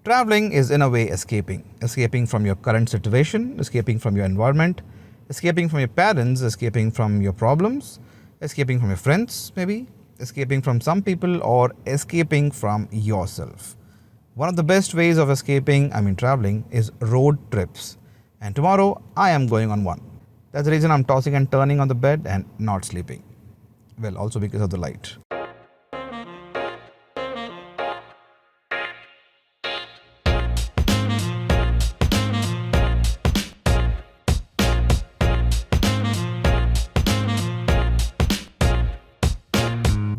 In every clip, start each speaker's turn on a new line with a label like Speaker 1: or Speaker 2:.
Speaker 1: Traveling is in a way escaping from your current situation, escaping from your environment, escaping from your parents, escaping from your problems, escaping from your friends, maybe, escaping from some people, or escaping from yourself. One of the best ways of traveling, is road trips. And tomorrow, I am going on one. That's the reason I'm tossing and turning on the bed and not sleeping. Well, also because of the light.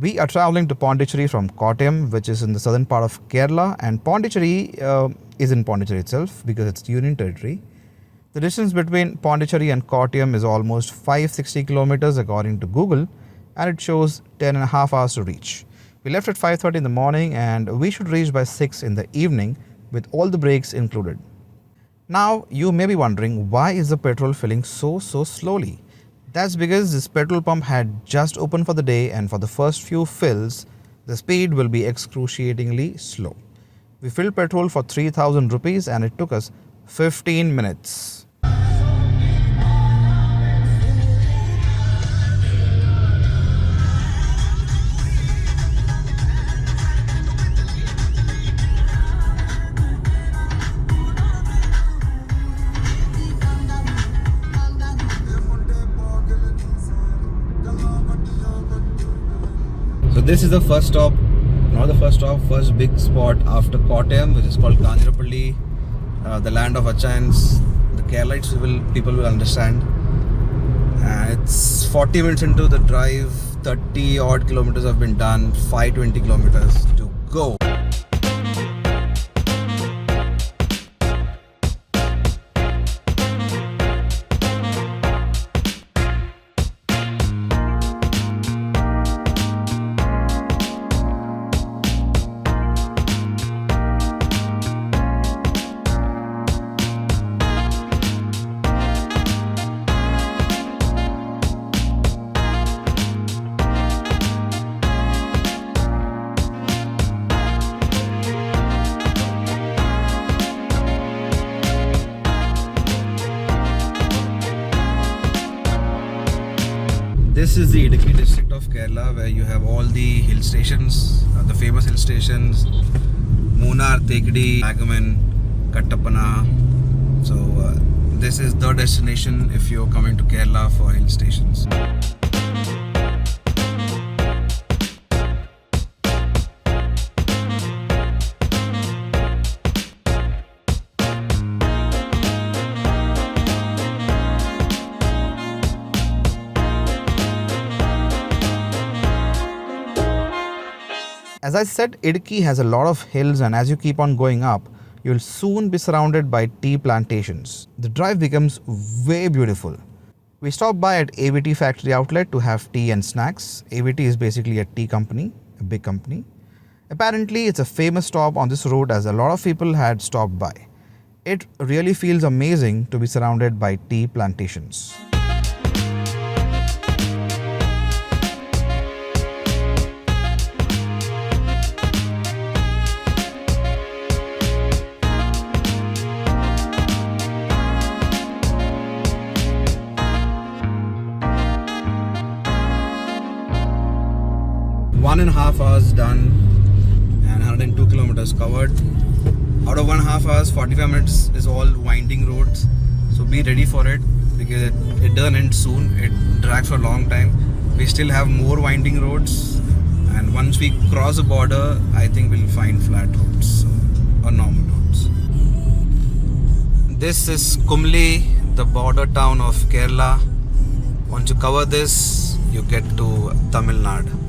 Speaker 1: We are traveling to Pondicherry from Kottayam, which is in the southern part of Kerala, and Pondicherry is in Pondicherry itself because it's union territory. The distance between Pondicherry and Kottayam is almost 560 kilometers according to Google, and it shows 10 and a half hours to reach. We left at 5:30 in the morning and we should reach by 6 in the evening with all the breaks included. Now, you may be wondering, why is the petrol filling so slowly? That's because this petrol pump had just opened for the day, and for the first few fills, the speed will be excruciatingly slow. We filled petrol for 3,000 rupees and it took us 15 minutes. So this is the first stop, first big spot after Kottayam, which is called Kanjirapalli, the land of Achans. The Keralites people will understand. It's 40 minutes into the drive, 30 odd kilometers have been done, 520 kilometers to go. This is the Idukki district of Kerala, where you have all the hill stations, the famous hill stations, Munnar, Tekdi, Agaman, Kattapana. So this is the destination if you're coming to Kerala for hill stations. As I said, Idukki has a lot of hills, and as you keep on going up, you'll soon be surrounded by tea plantations. The drive becomes way beautiful. We stopped by at AVT factory outlet to have tea and snacks. AVT is basically a tea company, a big company. Apparently, it's a famous stop on this road as a lot of people had stopped by. It really feels amazing to be surrounded by tea plantations. One and a half hours done and 102 kilometers covered. Out of 1.5 hours, 45 minutes is all winding roads. So be ready for it because it doesn't end soon. It drags for a long time. We still have more winding roads, and once we cross the border, I think we'll find flat roads or normal roads. This is Kumli, the border town of Kerala. Once you cover this, you get to Tamil Nadu.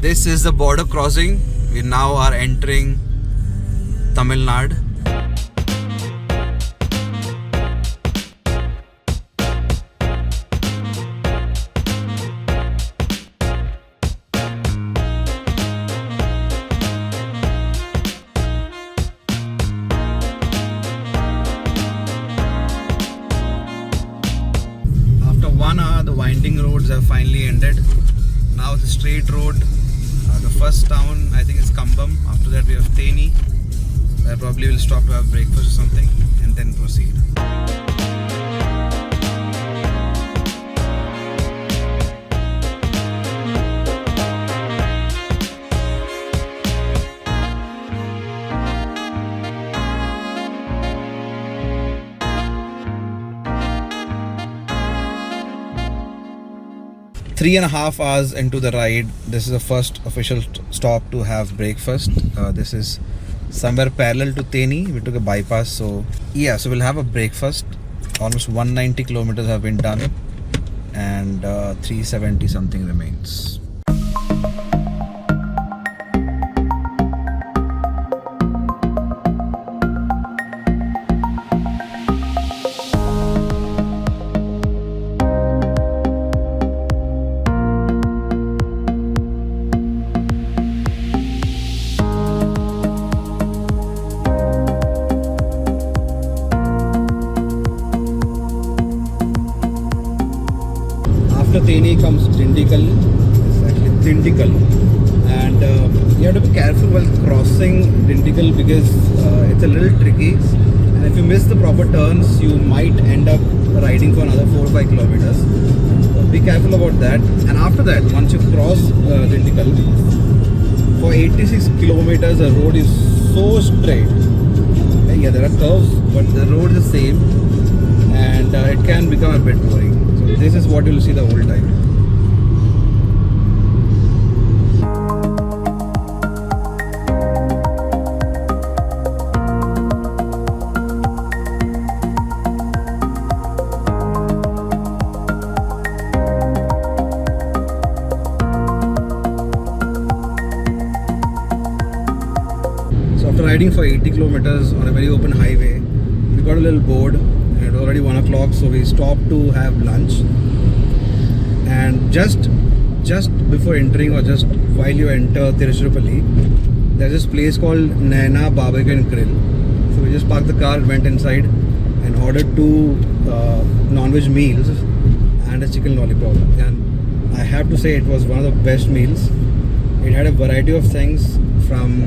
Speaker 1: This is the border crossing. We now are entering Tamil Nadu. After 1 hour, the winding roads have finally ended. Now the straight road. The first town I think is Kambam. After that we have Teni, I probably will stop to have breakfast or something and then proceed. Three and a half hours into the ride, this is the first official stop to have breakfast. This is somewhere parallel to Teni. We took a bypass, so yeah, so we'll have a breakfast. Almost 190 kilometers have been done and 370 something remains. After Teni comes Dindigul. It's actually Dindigul, and you have to be careful while crossing Dindigul because it's a little tricky, and if you miss the proper turns you might end up riding for another 4 or 5 kilometers. So be careful about that. And after that, once you cross Dindigul, for 86 kilometers the road is so straight. Yeah, there are curves, but the road is the same, and it can become a bit boring. So this is what you will see the whole time. So after riding for 80 kilometers on a very open highway, we got a little bored. It was already 1 o'clock, so we stopped to have lunch. And just before entering, or just while you enter Tiruchirappalli, there's this place called Naina Barbecue and Grill. So we just parked the car, went inside and ordered 2 non-veg meals and a chicken lollipop. And I have to say it was one of the best meals. It had a variety of things from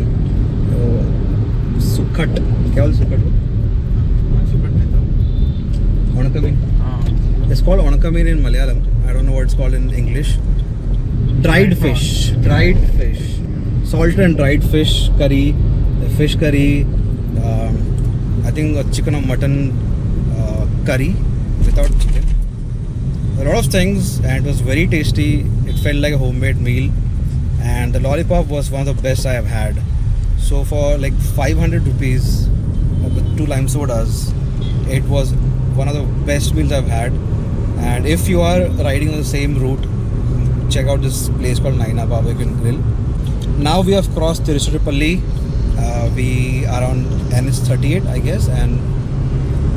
Speaker 1: sukhat. Kya sukhat? It's called onakamin in Malayalam. I don't know what it's called in English. Dried fish. Salted and dried fish curry. Fish curry. I think a chicken or mutton curry without chicken. A lot of things, and it was very tasty. It felt like a homemade meal. And the lollipop was one of the best I have had. So for like 500 rupees with 2 lime sodas, it was one of the best meals I've had. And if you are riding on the same route, check out this place called Naina Barbecue and Grill. Now we have crossed Tiruchirappalli. We are on NH38, I guess, and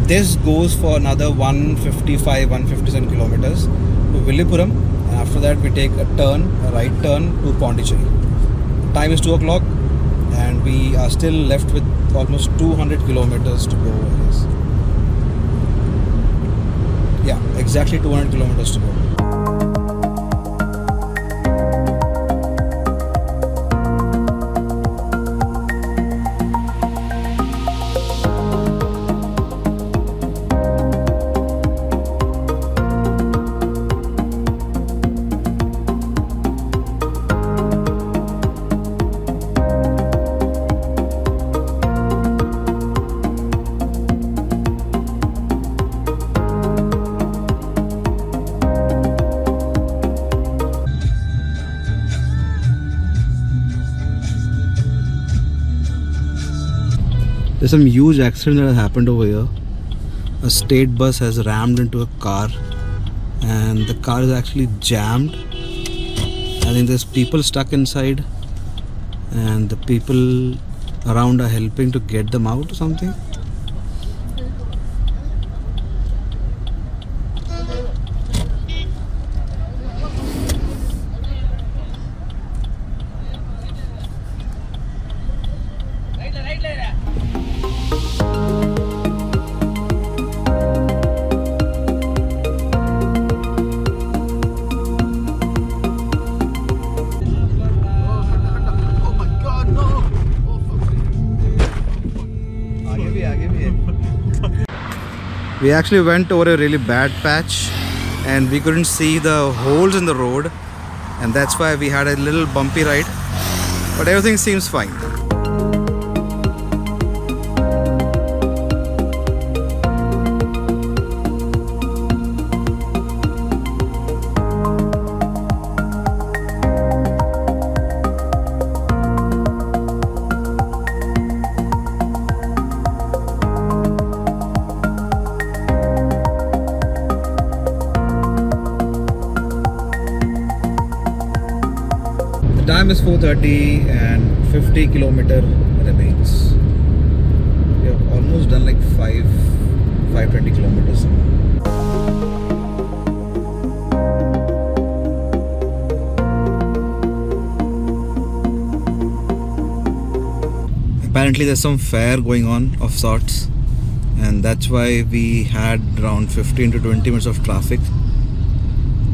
Speaker 1: this goes for another 157 kilometers to Villupuram, and after that we take a right turn to Pondicherry. Time is 2 o'clock and we are still left with almost 200 kilometers to go, I guess. Yeah, exactly 200 kilometers to go. There's some huge accident that has happened over here. A state bus has rammed into a car and the car is actually jammed. I think there's people stuck inside and the people around are helping to get them out or something. We actually went over a really bad patch and we couldn't see the holes in the road, and that's why we had a little bumpy ride, but everything seems fine. Time is 4:30 and 50 kilometer remains. We have almost done like 520 kilometers. Apparently there's some fair going on of sorts, and that's why we had around 15 to 20 minutes of traffic,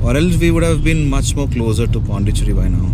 Speaker 1: or else we would have been much more closer to Pondicherry by now.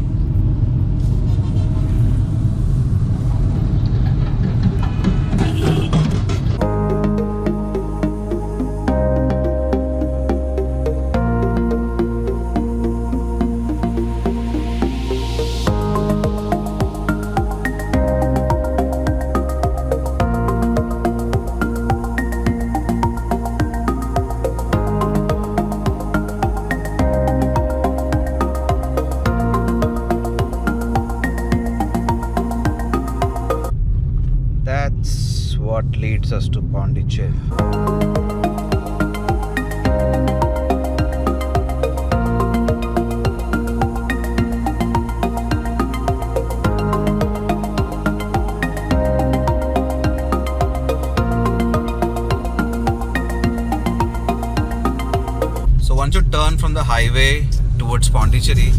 Speaker 1: That's what leads us to Pondicherry. So once you turn from the highway towards Pondicherry,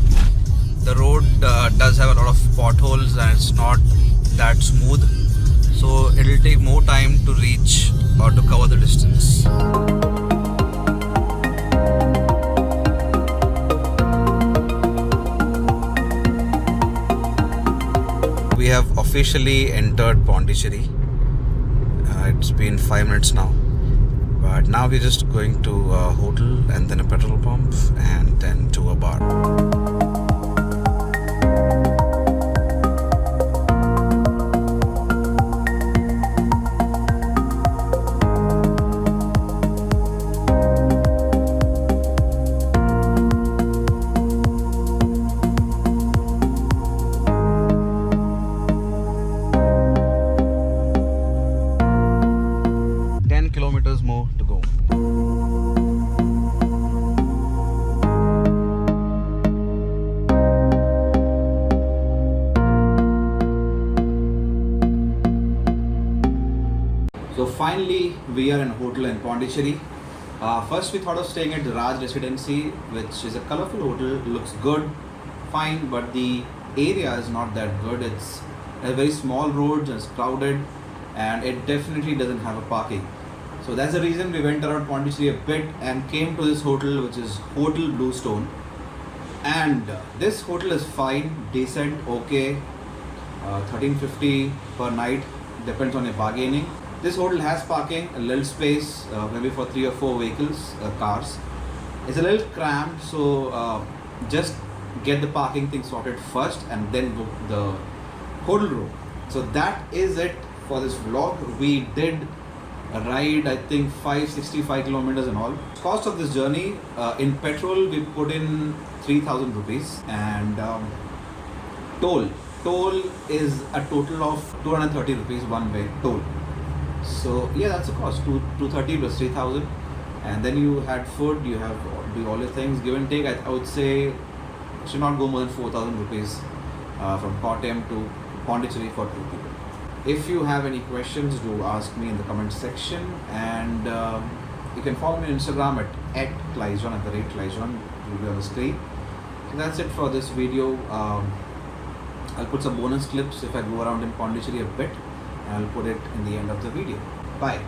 Speaker 1: the road does have a lot of potholes and it's not that smooth. So it'll take more time to reach or to cover the distance. We have officially entered Pondicherry. It's been 5 minutes now. But now we're just going to a hotel and then a petrol pump and then to a bar. Kilometers more to go. So finally we are in a hotel in Pondicherry. First we thought of staying at the Raj Residency, which is a colorful hotel, looks good, fine, but the area is not that good. It's a very small roads and it's crowded, and it definitely doesn't have a parking. So that's the reason we went around Pondicherry a bit and came to this hotel, which is Hotel Bluestone. And this hotel is fine, decent, okay. 1350 per night, depends on your bargaining. This hotel has parking, a little space, maybe for 3 or 4 vehicles, cars. It's a little cramped, so just get the parking thing sorted first and then book the hotel room. So that is it for this vlog. We did a ride, I think 565 kilometers and all. Cost of this journey, in petrol we put in 3,000 rupees, and toll is a total of 230 rupees one way toll. So yeah, that's the cost, 230 plus 3,000, and then you had food, you have do all your things, give and take. I would say it should not go more than 4,000 rupees from Kottayam to Pondicherry for 2 people. If you have any questions, do ask me in the comment section, and you can follow me on Instagram at @Clyjon, @Clyjon. It will be on the screen. So that's it for this video. I'll put some bonus clips if I go around in Pondicherry a bit, and I'll put it in the end of the video. Bye.